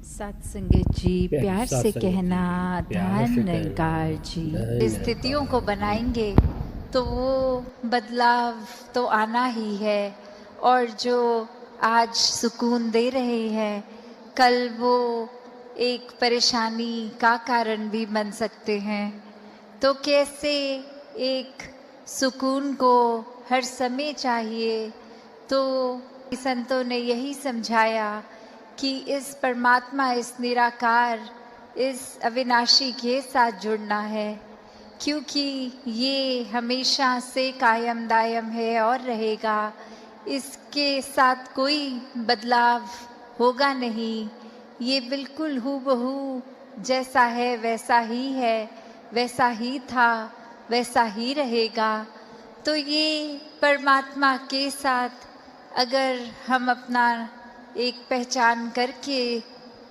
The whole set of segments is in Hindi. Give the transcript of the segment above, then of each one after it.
सत्संगत जी, प्यार से कहना धन निरंकार जी। स्थितियों को बनाएंगे तो वो बदलाव तो आना ही है, और जो आज सुकून दे रहे हैं कल वो एक परेशानी का कारण भी बन सकते हैं। तो कैसे एक सुकून को हर समय चाहिए, तो संतों ने यही समझाया कि इस परमात्मा, इस निराकार, इस अविनाशी के साथ जुड़ना है, क्योंकि ये हमेशा से कायम दायम है और रहेगा। इसके साथ कोई बदलाव होगा नहीं। ये बिल्कुल हूबहू जैसा है वैसा ही है, वैसा ही था वैसा ही रहेगा। तो ये परमात्मा के साथ अगर हम अपना एक पहचान करके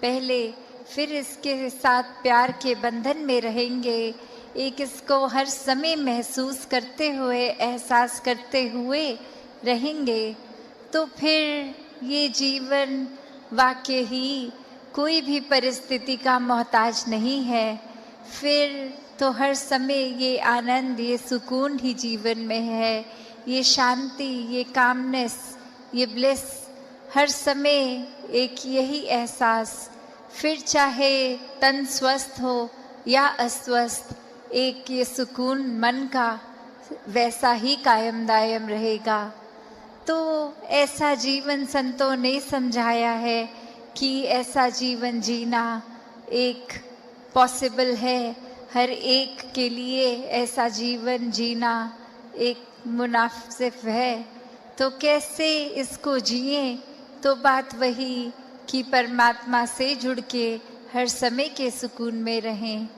पहले फिर इसके साथ प्यार के बंधन में रहेंगे, एक इसको हर समय महसूस करते हुए, एहसास करते हुए रहेंगे, तो फिर ये जीवन वाकई ही कोई भी परिस्थिति का मोहताज नहीं है। फिर तो हर समय ये आनंद, ये सुकून ही जीवन में है, ये शांति, ये कामनेस, ये ब्लिस, हर समय एक यही एहसास। फिर चाहे तन स्वस्थ हो या अस्वस्थ, एक ये सुकून मन का वैसा ही कायम दायम रहेगा। तो ऐसा जीवन संतों ने समझाया है कि ऐसा जीवन जीना एक पॉसिबल है, हर एक के लिए ऐसा जीवन जीना एक मुनासिब है। तो कैसे इसको जिए, तो बात वही कि परमात्मा से जुड़ के हर समय के सुकून में रहें।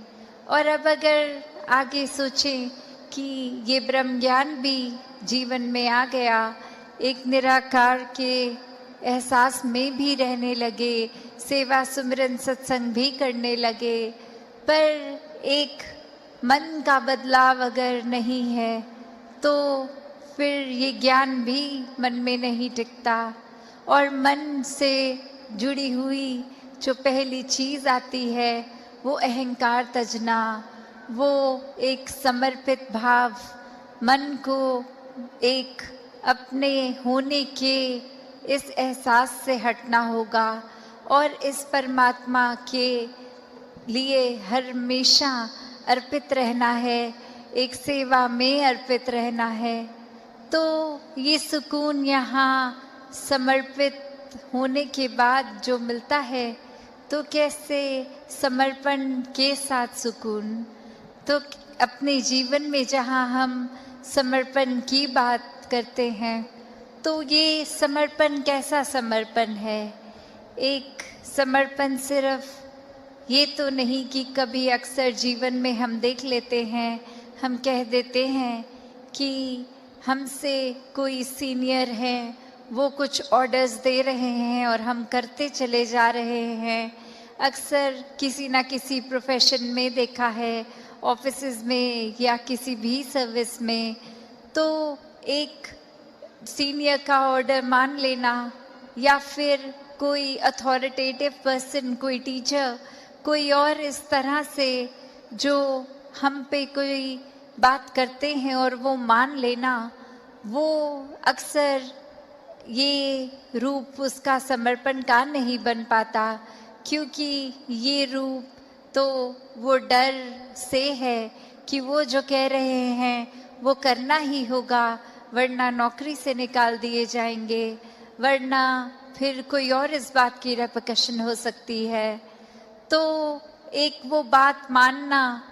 और अब अगर आगे सोचें कि ये ब्रह्म ज्ञान भी जीवन में आ गया, एक निराकार के एहसास में भी रहने लगे, सेवा सुमिरन सत्संग भी करने लगे, पर एक मन का बदलाव अगर नहीं है तो फिर ये ज्ञान भी मन में नहीं टिकता। और मन से जुड़ी हुई जो पहली चीज़ आती है वो अहंकार तजना, वो एक समर्पित भाव, मन को एक अपने होने के इस एहसास से हटना होगा और इस परमात्मा के लिए हमेशा अर्पित रहना है, एक सेवा में अर्पित रहना है। तो ये सुकून यहाँ समर्पित होने के बाद जो मिलता है, तो कैसे समर्पण के साथ सुकून। तो अपने जीवन में जहाँ हम समर्पण की बात करते हैं, तो ये समर्पण कैसा समर्पण है। एक समर्पण सिर्फ ये तो नहीं कि कभी अक्सर जीवन में हम देख लेते हैं, हम कह देते हैं कि हमसे कोई सीनियर है, वो कुछ ऑर्डर्स दे रहे हैं और हम करते चले जा रहे हैं। अक्सर किसी ना किसी प्रोफेशन में देखा है, ऑफिसेज में या किसी भी सर्विस में, तो एक सीनियर का ऑर्डर मान लेना, या फिर कोई अथॉरिटेटिव पर्सन, कोई टीचर, कोई और इस तरह से जो हम पे कोई बात करते हैं और वो मान लेना, वो अक्सर ये रूप उसका समर्पण का नहीं बन पाता, क्योंकि ये रूप तो वो डर से है कि वो जो कह रहे हैं वो करना ही होगा, वरना नौकरी से निकाल दिए जाएंगे, वरना फिर कोई और इस बात की रेपकशन हो सकती है। तो एक वो बात मानना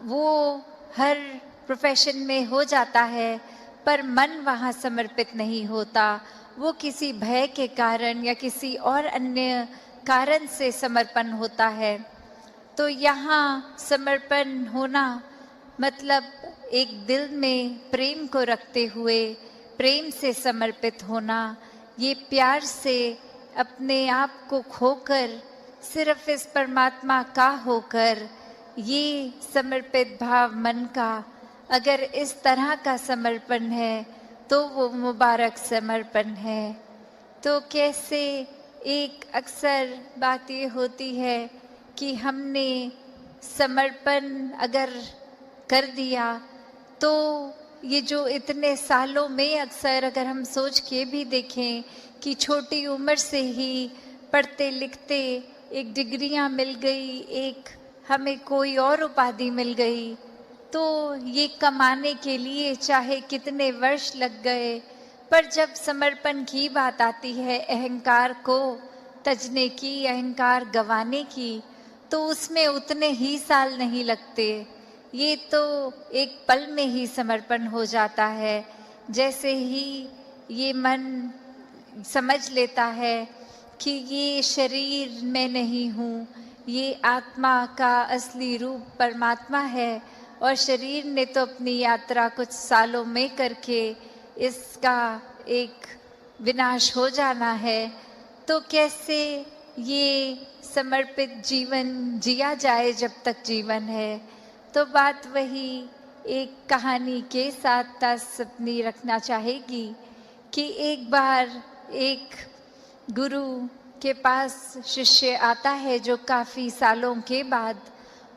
वो हर प्रोफेशन में हो जाता है, पर मन वहाँ समर्पित नहीं होता। वो किसी भय के कारण या किसी और अन्य कारण से समर्पण होता है। तो यहाँ समर्पण होना मतलब एक दिल में प्रेम को रखते हुए प्रेम से समर्पित होना, ये प्यार से अपने आप को खोकर सिर्फ इस परमात्मा का होकर, ये समर्पित भाव मन का अगर इस तरह का समर्पण है तो वो मुबारक समर्पण है। तो कैसे एक अक्सर बात ये होती है कि हमने समर्पण अगर कर दिया तो ये जो इतने सालों में अक्सर अगर हम सोच के भी देखें कि छोटी उम्र से ही पढ़ते लिखते एक डिग्रियां मिल गई, एक हमें कोई और उपाधि मिल गई, तो ये कमाने के लिए चाहे कितने वर्ष लग गए, पर जब समर्पण की बात आती है, अहंकार को तजने की, अहंकार गंवाने की, तो उसमें उतने ही साल नहीं लगते। ये तो एक पल में ही समर्पण हो जाता है। जैसे ही ये मन समझ लेता है कि ये शरीर मैं नहीं हूँ, ये आत्मा का असली रूप परमात्मा है और शरीर ने तो अपनी यात्रा कुछ सालों में करके इसका एक विनाश हो जाना है, तो कैसे ये समर्पित जीवन जिया जाए जब तक जीवन है। तो बात वही एक कहानी के साथ तास अपनी रखना चाहेगी कि एक बार एक गुरु के पास शिष्य आता है जो काफ़ी सालों के बाद,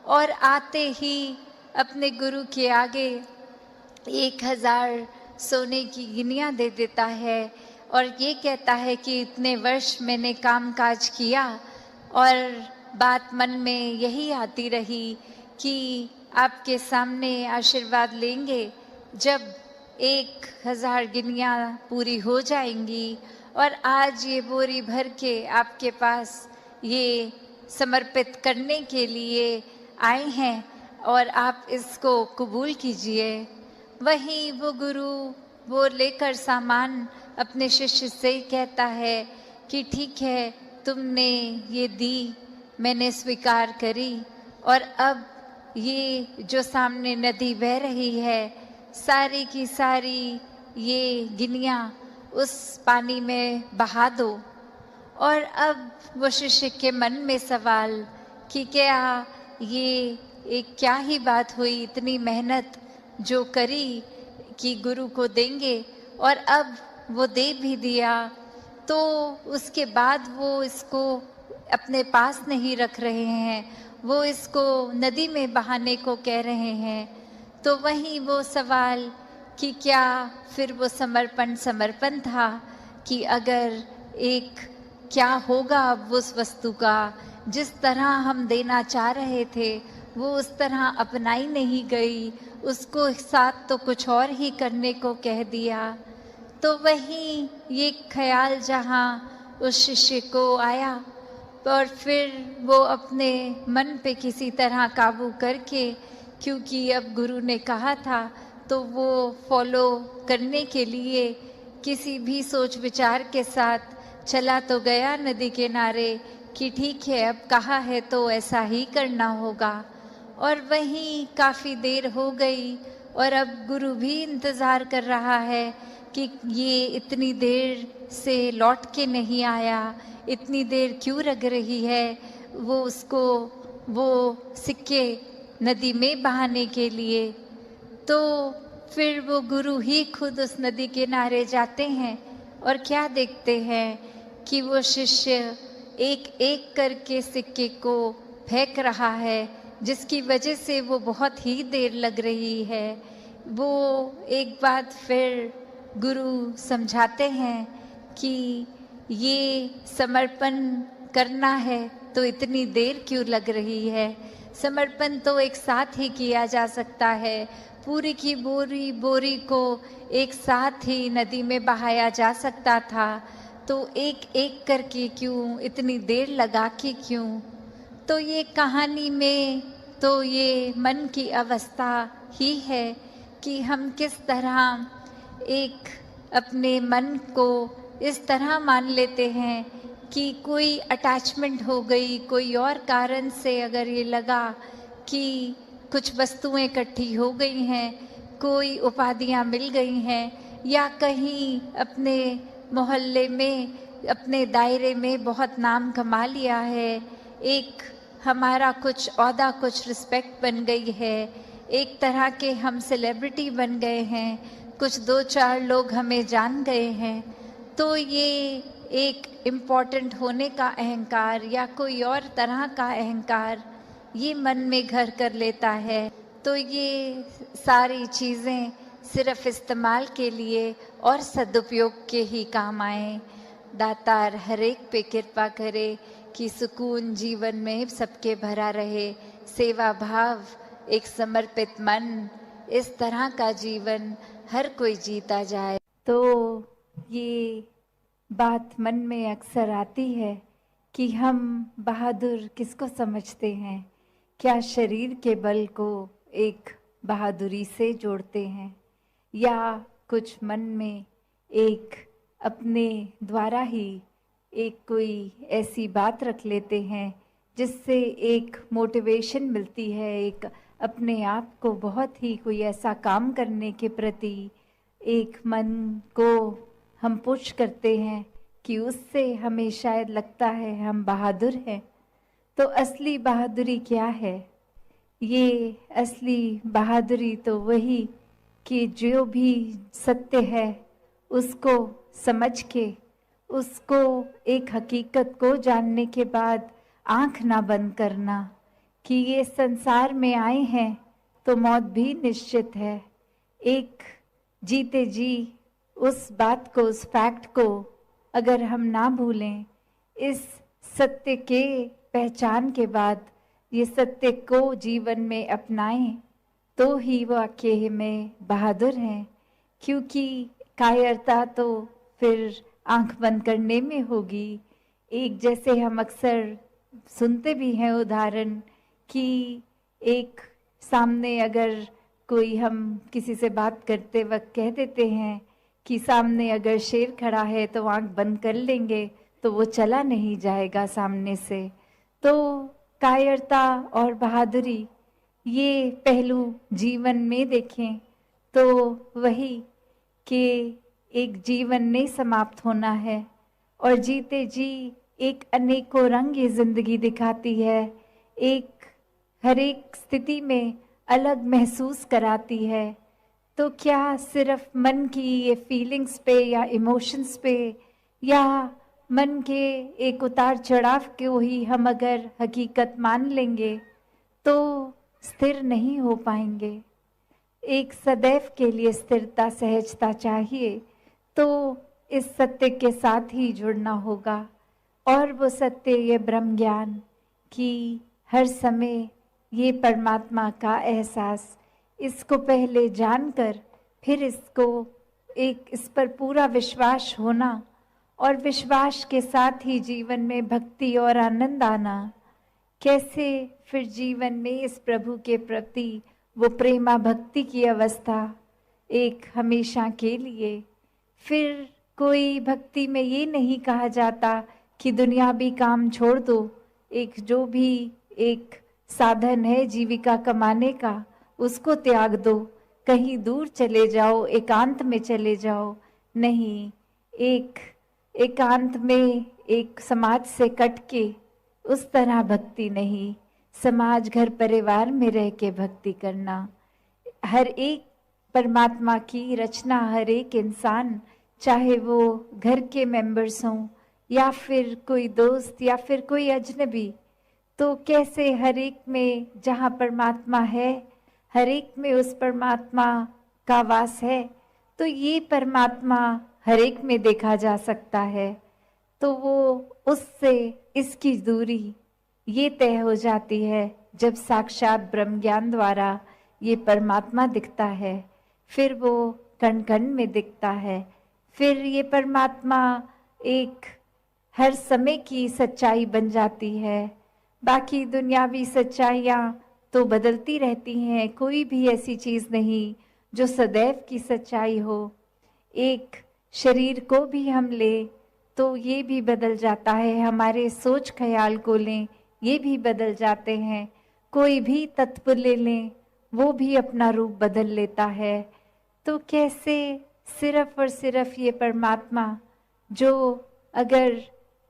और आते ही अपने गुरु के आगे 1000 सोने की गिनियाँ दे देता है और ये कहता है कि इतने वर्ष मैंने काम काज किया और बात मन में यही आती रही कि आपके सामने आशीर्वाद लेंगे जब 1000 गिनियाँ पूरी हो जाएंगी, और आज ये बोरी भर के आपके पास ये समर्पित करने के लिए आए हैं और आप इसको कबूल कीजिए। वहीं वो गुरु वो लेकर सामान अपने शिष्य से कहता है कि ठीक है, तुमने ये दी, मैंने स्वीकार करी, और अब ये जो सामने नदी बह रही है, सारी की सारी ये गिनियाँ उस पानी में बहा दो। और अब वो शिष्य के मन में सवाल कि क्या ये एक क्या ही बात हुई, इतनी मेहनत जो करी कि गुरु को देंगे और अब वो दे भी दिया, तो उसके बाद वो इसको अपने पास नहीं रख रहे हैं, वो इसको नदी में बहाने को कह रहे हैं। तो वहीं वो सवाल कि क्या फिर वो समर्पण था कि अगर एक क्या होगा अब उस वस्तु का, जिस तरह हम देना चाह रहे थे वो उस तरह अपनाई नहीं गई, उसको साथ तो कुछ और ही करने को कह दिया। तो वहीं ये ख्याल जहाँ उस शिष्य को आया और फिर वो अपने मन पे किसी तरह काबू करके, क्योंकि अब गुरु ने कहा था तो वो फॉलो करने के लिए किसी भी सोच विचार के साथ चला तो गया नदी किनारे कि ठीक है, अब कहा है तो ऐसा ही करना होगा। और वहीं काफ़ी देर हो गई और अब गुरु भी इंतज़ार कर रहा है कि ये इतनी देर से लौट के नहीं आया, इतनी देर क्यों लग रही है वो उसको वो सिक्के नदी में बहाने के लिए। तो फिर वो गुरु ही खुद उस नदी किनारे जाते हैं और क्या देखते हैं कि वो शिष्य एक एक करके सिक्के को फेंक रहा है, जिसकी वजह से वो बहुत ही देर लग रही है। वो एक बात फिर गुरु समझाते हैं कि ये समर्पण करना है तो इतनी देर क्यों लग रही है, समर्पण तो एक साथ ही किया जा सकता है, पूरी की बोरी को एक साथ ही नदी में बहाया जा सकता था, तो एक एक करके क्यों, इतनी देर लगा के क्यों। तो ये कहानी में तो ये मन की अवस्था ही है कि हम किस तरह एक अपने मन को इस तरह मान लेते हैं कि कोई अटैचमेंट हो गई, कोई और कारण से अगर ये लगा कि कुछ वस्तुएं इकट्ठी हो गई हैं, कोई उपाधियां मिल गई हैं, या कहीं अपने मोहल्ले में, अपने दायरे में बहुत नाम कमा लिया है, एक हमारा कुछ औहदा, कुछ रिस्पेक्ट बन गई है, एक तरह के हम सेलिब्रिटी बन गए हैं, कुछ 2-4 लोग हमें जान गए हैं, तो ये एक इम्पोर्टेंट होने का अहंकार या कोई और तरह का अहंकार ये मन में घर कर लेता है, तो ये सारी चीज़ें सिर्फ इस्तेमाल के लिए और सदुपयोग के ही काम आए। दातार हर एक पे कृपा करे कि सुकून जीवन में सबके भरा रहे, सेवा भाव, एक समर्पित मन, इस तरह का जीवन हर कोई जीता जाए। तो ये बात मन में अक्सर आती है कि हम बहादुर किसको समझते हैं? क्या शरीर के बल को एक बहादुरी से जोड़ते हैं, या कुछ मन में एक अपने द्वारा ही एक कोई ऐसी बात रख लेते हैं जिससे एक मोटिवेशन मिलती है, एक अपने आप को बहुत ही कोई ऐसा काम करने के प्रति एक मन को हम पुश करते हैं कि उससे हमें शायद लगता है हम बहादुर हैं। तो असली बहादुरी क्या है? ये असली बहादुरी तो वही कि जो भी सत्य है उसको समझ के, उसको एक हकीकत को जानने के बाद आंख ना बंद करना कि ये संसार में आए हैं तो मौत भी निश्चित है। एक जीते जी उस बात को, उस फैक्ट को अगर हम ना भूलें, इस सत्य के पहचान के बाद ये सत्य को जीवन में अपनाएं, तो ही वाकई में बहादुर हैं। क्योंकि कायरता तो फिर आंख बंद करने में होगी। एक जैसे हम अक्सर सुनते भी हैं उदाहरण कि एक सामने अगर कोई, हम किसी से बात करते वक्त कह देते हैं कि सामने अगर शेर खड़ा है तो आंख बंद कर लेंगे तो वो चला नहीं जाएगा सामने से। तो कायरता और बहादुरी ये पहलू जीवन में देखें तो वही कि एक जीवन नहीं समाप्त होना है, और जीते जी एक अनेकों रंग ये जिंदगी दिखाती है, एक हर एक स्थिति में अलग महसूस कराती है। तो क्या सिर्फ मन की ये फीलिंग्स पे या इमोशंस पे या मन के एक उतार चढ़ाव को ही हम अगर हकीकत मान लेंगे तो स्थिर नहीं हो पाएंगे। एक सदैव के लिए स्थिरता, सहजता चाहिए, तो इस सत्य के साथ ही जुड़ना होगा। और वो सत्य, ये ब्रह्म ज्ञान कि हर समय ये परमात्मा का एहसास, इसको पहले जानकर फिर इसको एक इस पर पूरा विश्वास होना, और विश्वास के साथ ही जीवन में भक्ति और आनंद आना। कैसे फिर जीवन में इस प्रभु के प्रति वो प्रेमा भक्ति की अवस्था एक हमेशा के लिए। फिर कोई भक्ति में ये नहीं कहा जाता कि दुनियावी काम छोड़ दो, एक जो भी एक साधन है जीविका कमाने का उसको त्याग दो, कहीं दूर चले जाओ, एकांत में चले जाओ। नहीं, एक एकांत में एक समाज से कट के उस तरह भक्ति नहीं, समाज घर परिवार में रह के भक्ति करना। हर एक परमात्मा की रचना, हर एक इंसान, चाहे वो घर के मेंबर्स हों या फिर कोई दोस्त या फिर कोई अजनबी, तो कैसे हर एक में जहाँ परमात्मा है, हर एक में उस परमात्मा का वास है, तो ये परमात्मा हर एक में देखा जा सकता है। तो वो उससे इसकी दूरी ये तय हो जाती है जब साक्षात ब्रह्म ज्ञान द्वारा ये परमात्मा दिखता है। फिर वो कण कण में दिखता है। फिर ये परमात्मा एक हर समय की सच्चाई बन जाती है। बाकी दुनियावी सच्चाइयाँ तो बदलती रहती हैं, कोई भी ऐसी चीज़ नहीं जो सदैव की सच्चाई हो। एक शरीर को भी हम ले तो ये भी बदल जाता है, हमारे सोच ख्याल को लें ये भी बदल जाते हैं, कोई भी तत्व ले लें वो भी अपना रूप बदल लेता है। तो कैसे सिर्फ और सिर्फ ये परमात्मा जो अगर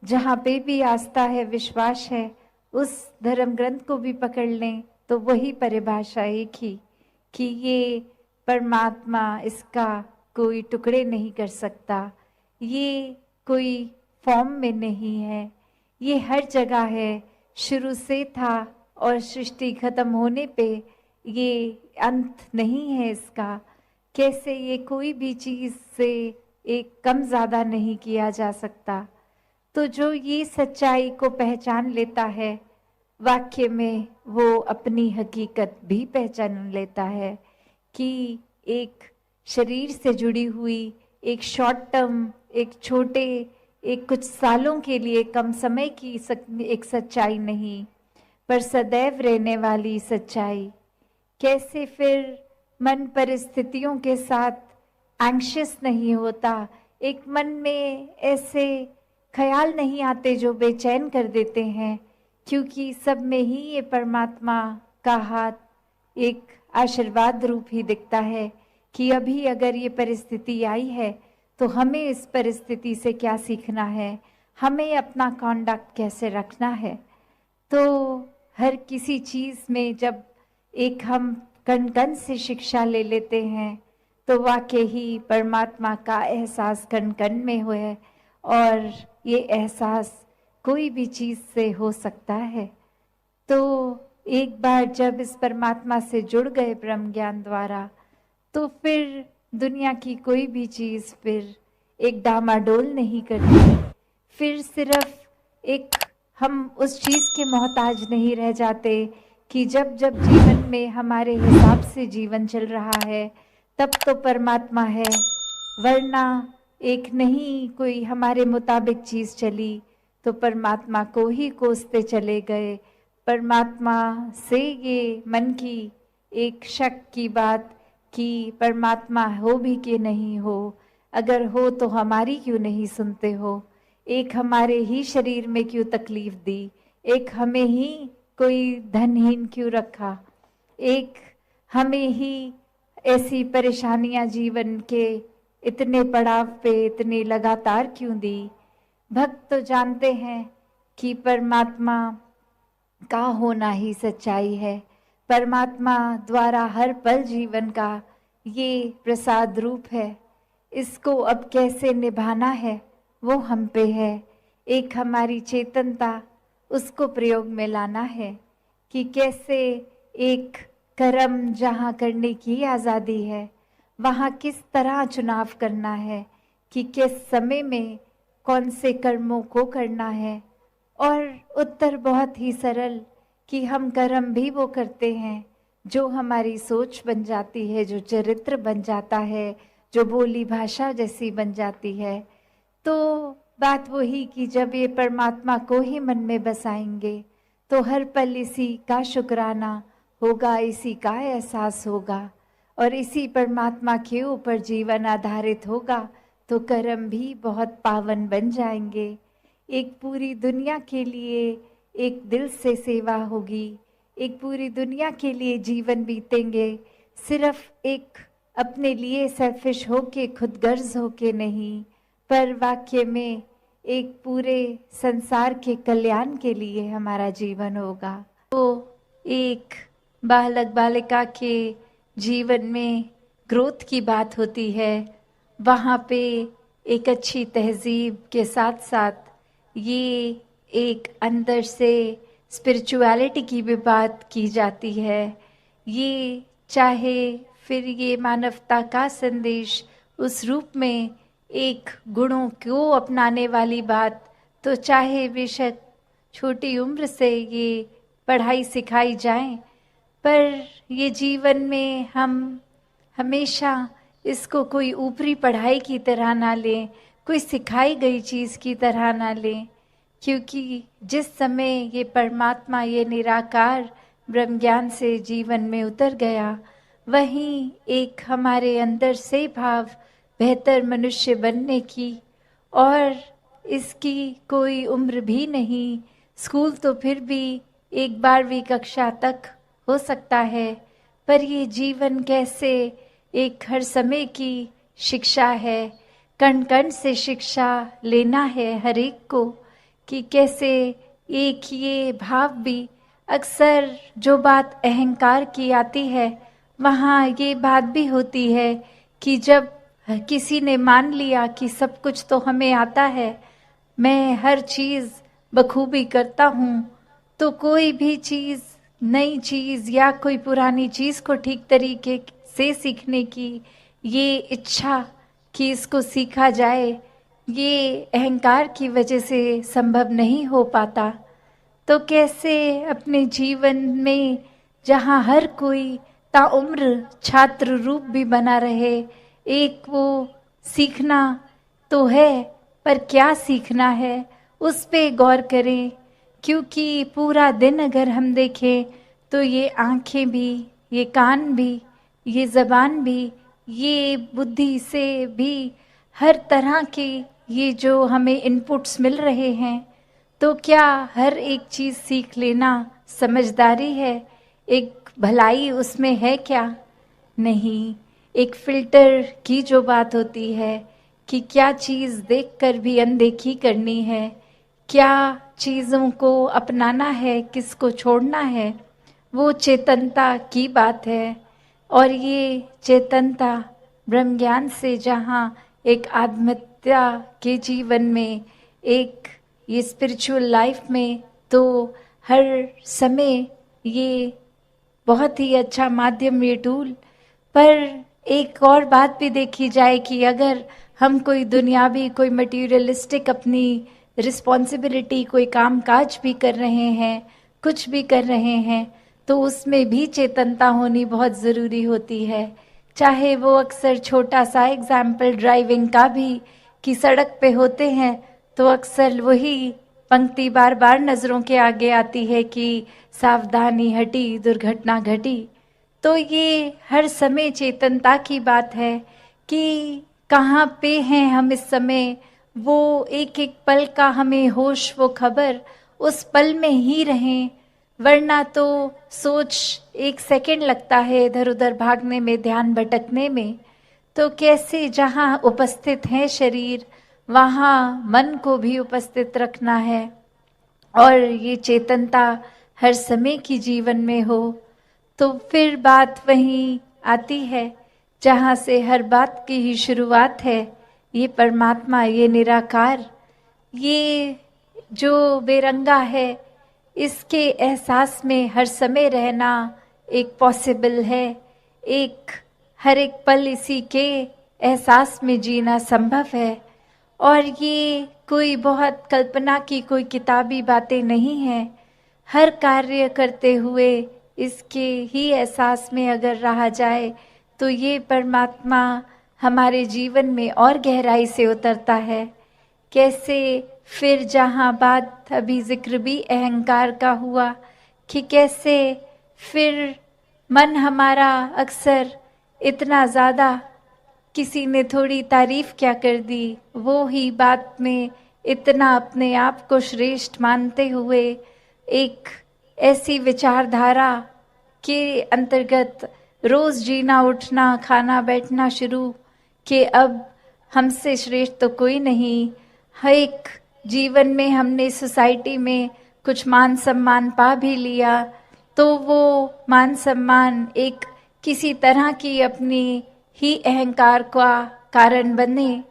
जहाँ पे भी आस्था है, विश्वास है, उस धर्म ग्रंथ को भी पकड़ लें तो वही परिभाषा एक ही कि ये परमात्मा, इसका कोई टुकड़े नहीं कर सकता, ये कोई फॉर्म में नहीं है, ये हर जगह है, शुरू से था और सृष्टि खत्म होने पे ये अंत नहीं है इसका। कैसे ये कोई भी चीज़ से एक कम ज़्यादा नहीं किया जा सकता। तो जो ये सच्चाई को पहचान लेता है, वाक्य में वो अपनी हकीकत भी पहचान लेता है कि एक शरीर से जुड़ी हुई एक शॉर्ट टर्म, एक छोटे, एक कुछ सालों के लिए कम समय की एक सच्चाई नहीं, पर सदैव रहने वाली सच्चाई। कैसे फिर मन परिस्थितियों के साथ एंग्शियस नहीं होता, एक मन में ऐसे ख्याल नहीं आते जो बेचैन कर देते हैं, क्योंकि सब में ही ये परमात्मा का हाथ एक आशीर्वाद रूप ही दिखता है कि अभी अगर ये परिस्थिति आई है तो हमें इस परिस्थिति से क्या सीखना है, हमें अपना कॉन्डक्ट कैसे रखना है। तो हर किसी चीज़ में जब एक हम कण कण से शिक्षा ले लेते हैं तो वाकई ही परमात्मा का एहसास कण कण में हो है, और ये एहसास कोई भी चीज़ से हो सकता है। तो एक बार जब इस परमात्मा से जुड़ गए ब्रह्म ज्ञान द्वारा, तो फिर दुनिया की कोई भी चीज़ फिर एक डामाडोल नहीं करती। फिर सिर्फ एक हम उस चीज़ के मोहताज नहीं रह जाते कि जब जब जीवन में हमारे हिसाब से जीवन चल रहा है तब तो परमात्मा है, वरना एक नहीं कोई हमारे मुताबिक चीज़ चली तो परमात्मा को ही कोसते चले गए। परमात्मा से ये मन की एक शक की बात कि परमात्मा हो भी कि नहीं हो, अगर हो तो हमारी क्यों नहीं सुनते हो, एक हमारे ही शरीर में क्यों तकलीफ दी, एक हमें ही कोई धनहीन क्यों रखा, एक हमें ही ऐसी परेशानियां जीवन के इतने पड़ाव पे इतने लगातार क्यों दी। भक्त तो जानते हैं कि परमात्मा का होना ही सच्चाई है, परमात्मा द्वारा हर पल जीवन का ये प्रसाद रूप है। इसको अब कैसे निभाना है वो हम पे है, एक हमारी चेतनता उसको प्रयोग में लाना है कि कैसे एक कर्म जहाँ करने की आज़ादी है वहाँ किस तरह चुनाव करना है कि किस समय में कौन से कर्मों को करना है। और उत्तर बहुत ही सरल कि हम कर्म भी वो करते हैं जो हमारी सोच बन जाती है, जो चरित्र बन जाता है, जो बोली भाषा जैसी बन जाती है। तो बात वही कि जब ये परमात्मा को ही मन में बसाएंगे तो हर पल इसी का शुक्राना होगा, इसी का एहसास होगा और इसी परमात्मा के ऊपर जीवन आधारित होगा, तो कर्म भी बहुत पावन बन जाएंगे। एक पूरी दुनिया के लिए एक दिल से सेवा होगी, एक पूरी दुनिया के लिए जीवन बीतेंगे, सिर्फ एक अपने लिए सेल्फिश होके खुदगर्ज होके नहीं, पर वाक्य में एक पूरे संसार के कल्याण के लिए हमारा जीवन होगा। तो एक बालक बालिका के जीवन में ग्रोथ की बात होती है, वहाँ पे एक अच्छी तहजीब के साथ साथ ये एक अंदर से स्पिरिचुअलिटी की भी बात की जाती है। ये चाहे फिर ये मानवता का संदेश उस रूप में एक गुणों को अपनाने वाली बात, तो चाहे बेशक छोटी उम्र से ये पढ़ाई सिखाई जाए, पर ये जीवन में हम हमेशा इसको कोई ऊपरी पढ़ाई की तरह ना लें, कोई सिखाई गई चीज़ की तरह ना लें, क्योंकि जिस समय ये परमात्मा ये निराकार ब्रह्म ज्ञान से जीवन में उतर गया, वहीं एक हमारे अंदर से भाव बेहतर मनुष्य बनने की, और इसकी कोई उम्र भी नहीं। स्कूल तो फिर भी 12वीं कक्षा तक हो सकता है, पर ये जीवन कैसे एक हर समय की शिक्षा है, कण कण से शिक्षा लेना है हर एक को, कि कैसे एक ये भाव भी, अक्सर जो बात अहंकार की आती है वहाँ ये बात भी होती है कि जब किसी ने मान लिया कि सब कुछ तो हमें आता है, मैं हर चीज़ बखूबी करता हूँ, तो कोई भी चीज़, नई चीज़ या कोई पुरानी चीज़ को ठीक तरीके से सीखने की ये इच्छा कि इसको सीखा जाए, ये अहंकार की वजह से संभव नहीं हो पाता। तो कैसे अपने जीवन में, जहाँ हर कोई ताउम्र छात्र रूप भी बना रहे, एक वो सीखना तो है, पर क्या सीखना है उस पे गौर करें। क्योंकि पूरा दिन अगर हम देखें तो ये आँखें भी, ये कान भी, ये ज़बान भी, ये बुद्धि से भी हर तरह के ये जो हमें इनपुट्स मिल रहे हैं, तो क्या हर एक चीज़ सीख लेना समझदारी है? एक भलाई उसमें है क्या? नहीं। एक फ़िल्टर की जो बात होती है कि क्या चीज़ देखकर भी अनदेखी करनी है, क्या चीज़ों को अपनाना है, किसको छोड़ना है, वो चेतनता की बात है। और ये चेतनता ब्रह्म ज्ञान से जहाँ एक आत्महत्या के जीवन में, एक ये स्पिरिचुअल लाइफ में, तो हर समय ये बहुत ही अच्छा माध्यम, ये टूल। पर एक और बात भी देखी जाए कि अगर हम कोई दुनियावी, कोई मटीरियलिस्टिक अपनी रिस्पॉन्सिबिलिटी, कोई काम काज भी कर रहे हैं, कुछ भी कर रहे हैं, तो उसमें भी चेतनता होनी बहुत ज़रूरी होती है। चाहे वो अक्सर छोटा सा एग्जाम्पल ड्राइविंग का भी, कि सड़क पे होते हैं तो अक्सर वही पंक्ति बार बार नज़रों के आगे आती है कि सावधानी हटी दुर्घटना घटी। तो ये हर समय चेतनता की बात है कि कहाँ पे हैं हम इस समय, वो एक एक पल का हमें होश, वो खबर, उस पल में ही रहें। वरना तो सोच एक सेकंड लगता है इधर उधर भागने में, ध्यान भटकने में। तो कैसे जहाँ उपस्थित है शरीर, वहाँ मन को भी उपस्थित रखना है, और ये चेतनता हर समय की जीवन में हो। तो फिर बात वहीं आती है जहाँ से हर बात की ही शुरुआत है, ये परमात्मा, ये निराकार, ये जो बेरंगा है, इसके एहसास में हर समय रहना एक पॉसिबल है। एक हर एक पल इसी के एहसास में जीना संभव है। और ये कोई बहुत कल्पना की कोई किताबी बातें नहीं हैं। हर कार्य करते हुए इसके ही एहसास में अगर रहा जाए, तो ये परमात्मा हमारे जीवन में और गहराई से उतरता है। कैसे फिर जहाँ बात अभी जिक्र भी अहंकार का हुआ, कि कैसे फिर मन हमारा अक्सर इतना ज़्यादा, किसी ने थोड़ी तारीफ क्या कर दी, वो ही बात में इतना अपने आप को श्रेष्ठ मानते हुए एक ऐसी विचारधारा के अंतर्गत रोज़ जीना, उठना, खाना, बैठना शुरू, कि अब हमसे श्रेष्ठ तो कोई नहीं। हर एक जीवन में हमने सोसाइटी में कुछ मान सम्मान पा भी लिया, तो वो मान सम्मान एक किसी तरह की अपनी ही अहंकार का कारण बने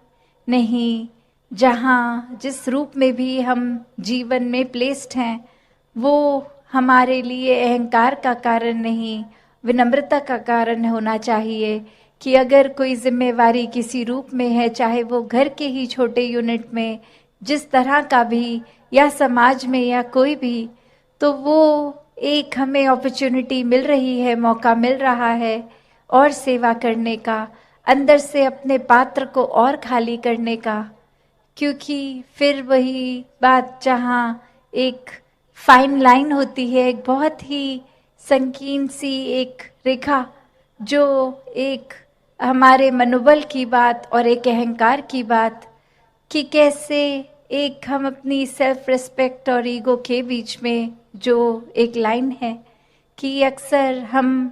नहीं। जहाँ जिस रूप में भी हम जीवन में प्लेस्ड हैं, वो हमारे लिए अहंकार का कारण नहीं, विनम्रता का कारण होना चाहिए। कि अगर कोई जिम्मेवारी किसी रूप में है, चाहे वो घर के ही छोटे यूनिट में, जिस तरह का भी, या समाज में, या कोई भी, तो वो एक हमें अपॉर्चुनिटी मिल रही है, मौका मिल रहा है और सेवा करने का, अंदर से अपने पात्र को और खाली करने का। क्योंकि फिर वही बात जहाँ एक फाइन लाइन होती है, एक बहुत ही संकीर्ण सी एक रेखा, जो एक हमारे मनोबल की बात और एक अहंकार की बात, कि कैसे एक हम अपनी सेल्फ रिस्पेक्ट और ईगो के बीच में जो एक लाइन है, कि अक्सर हम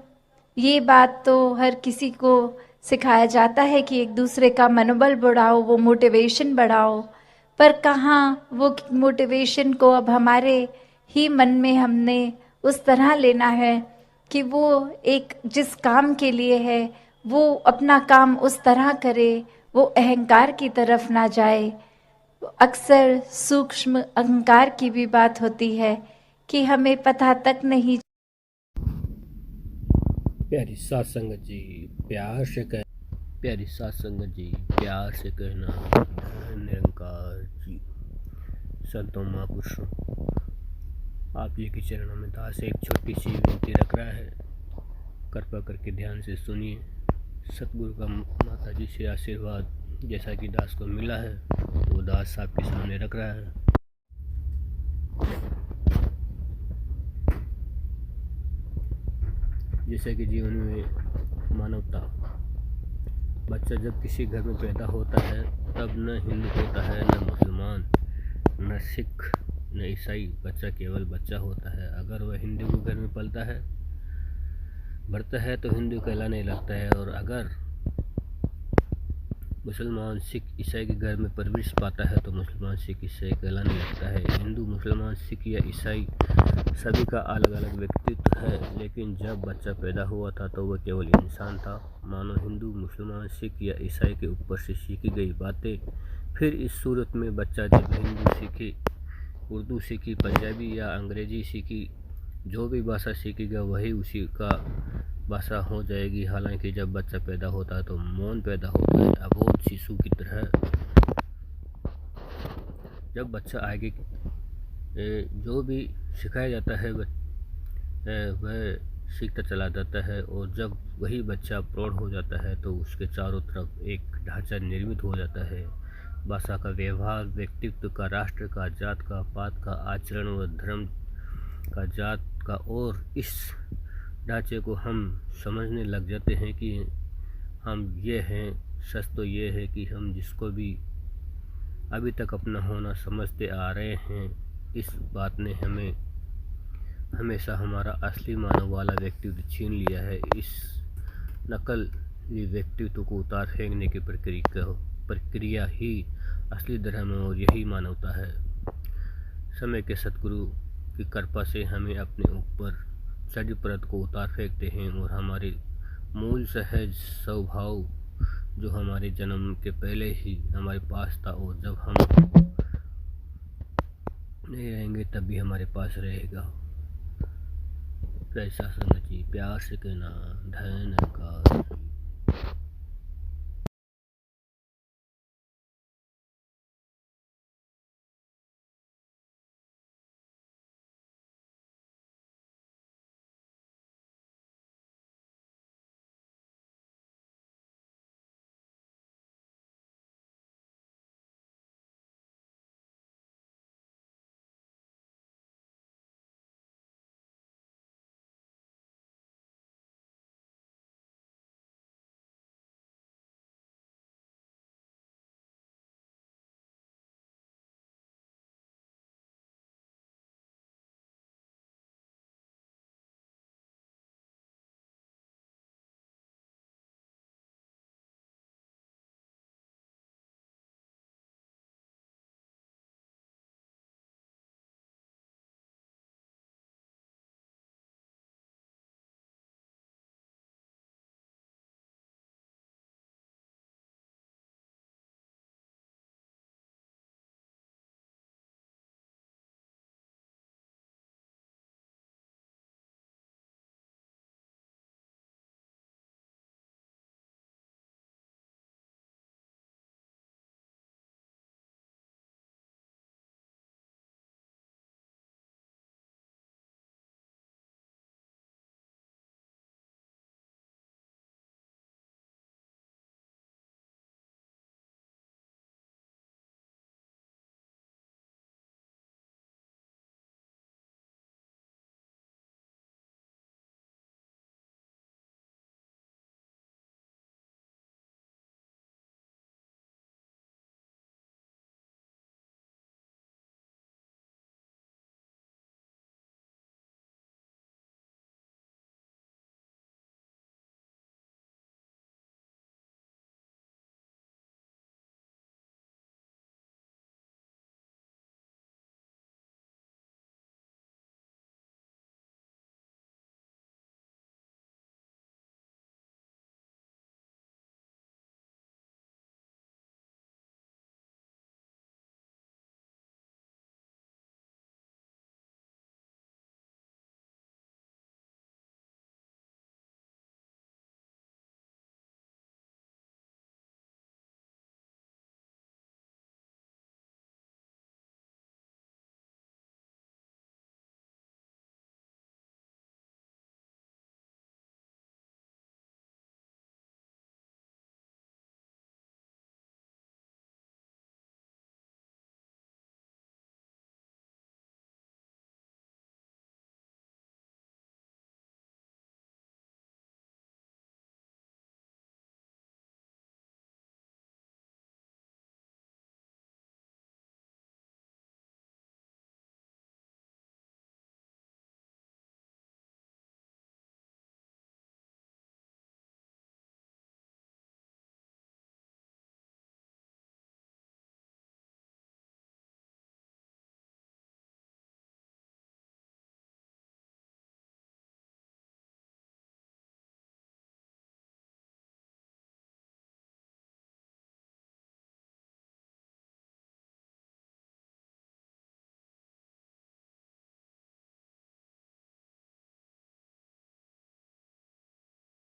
ये बात तो हर किसी को सिखाया जाता है कि एक दूसरे का मनोबल बढ़ाओ, वो मोटिवेशन बढ़ाओ, पर कहाँ वो मोटिवेशन को अब हमारे ही मन में हमने उस तरह लेना है कि वो एक जिस काम के लिए है, वो अपना काम उस तरह करे, वो अहंकार की तरफ ना जाए। अक्सर सूक्ष्म अहंकार की भी बात होती है कि हमें पता तक नहीं। प्यारी सात संगत जी प्यार से कहना निरंकार जी, संतों महापुरुषों, आप जी के चरणों में दास एक छोटी सी विनती रख रहा है। कृपा करके ध्यान से सुनिए। सतगुरु का माता जी से आशीर्वाद जैसा कि दास को मिला है वो दास आपके सामने रख रहा है। जैसे कि जीवन में मानवता, बच्चा जब किसी घर में पैदा होता है तब न हिंदू होता है, न मुसलमान, न सिख, न ईसाई। बच्चा केवल बच्चा होता है। अगर वह हिंदू के घर में पलता है बढ़ता है तो हिंदू कहलाने लगता है, और अगर मुसलमान सिख ईसाई के घर में परवरिश पाता है तो मुसलमान सिख ईसाई कहलाने लगता है। हिंदू मुसलमान सिख या ईसाई सभी का अलग अलग व्यक्तित्व है, लेकिन जब बच्चा पैदा हुआ था तो वह केवल इंसान था। मानो हिंदू मुसलमान सिख या ईसाई के ऊपर से सीखी गई बातें फिर इस सूरत में बच्चा जब हिंदू सीखे, उर्दू सीखी, पंजाबी या अंग्रेजी सीखी, जो भी भाषा सीखेगा वही उसी का भाषा हो जाएगी। हालांकि जब बच्चा पैदा होता है तो मौन पैदा होता है, अबोध शिशु की तरह। जब बच्चा आगे जो भी सिखाया जाता है वह सीखता चला जाता है, और जब वही बच्चा प्रौढ़ हो जाता है तो उसके चारों तरफ एक ढांचा निर्मित हो जाता है। भाषा का, व्यवहार, व्यक्तित्व का, राष्ट्र का, जात का, पात का, आचरण व धर्म का, जात का, और इस ढांचे को हम समझने लग जाते हैं कि हम ये हैं। सच तो ये है कि हम जिसको भी अभी तक अपना होना समझते आ रहे हैं, इस बात ने हमें हमेशा हमारा असली मानव वाला व्यक्तित्व छीन लिया है। इस नकली व्यक्तित्व को उतार फेंकने की प्रक्रिया ही असली धर्म है, और यही मानवता है। समय के सतगुरु की कृपा से हमें अपने ऊपर चढ़ी परत को उतार फेंकते हैं, और हमारे मूल सहज स्वभाव जो हमारे जन्म के पहले ही हमारे पास था, और जब हम नहीं रहेंगे तब भी हमारे पास रहेगा। ऐसा संगत जी प्यार से कहना धन का।